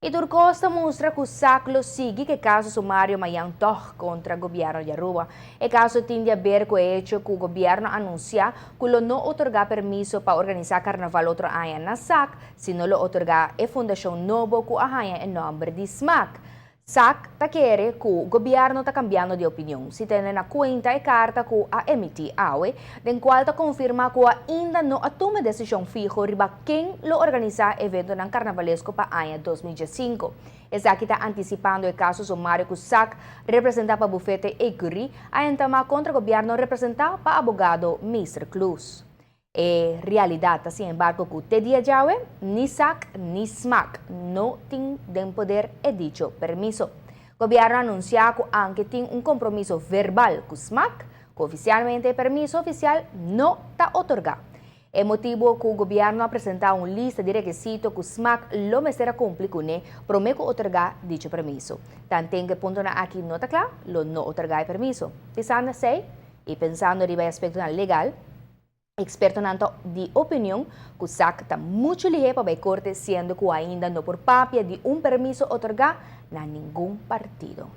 Iturcosta mostra que o SAC sigue que caso sumário mayang toh contra o governo de Aruba. E caso tende a ver com o hecho que o governo anuncia que lo não otorgar permiso para organizar carnaval outro ano na SAC, se não lo otorgar a fundação novo que arranha em nome de SMAC. SAC ta quer que o governo está cambiando de opinião, se tendo na conta a carta que a emitir awe, den qual ta confirma que ainda não toma decisão fijo riba quem lo organizar evento ng carnavalesco para ano 2015. Essa aqui está antecipando o caso sumário que o SAC representa para o bufete Ecury, a entama contra o governo representar para abogado Mr. Cruz. Realidade, sin embargo, que te dia jawe, ni SAC ni SMAC não têm poder e dicho permiso. O governo anuncia que anche tem compromisso verbal com o SMAC, que oficialmente o permiso oficial não está otorgado. É motivo que o governo apresenta uma lista de requisitos que o SMAC lo mesera cumpre com ele, promete otorgar dicho permiso. Tan tem que ponto na aqui nota clara, lo não otorgar permiso. Pensando sei, e pensando em aspecto legal, experto nanto de opinião que o SAC está muito ligado para a corte, sendo que ainda não por papia de permiso otorgar a nenhum partido.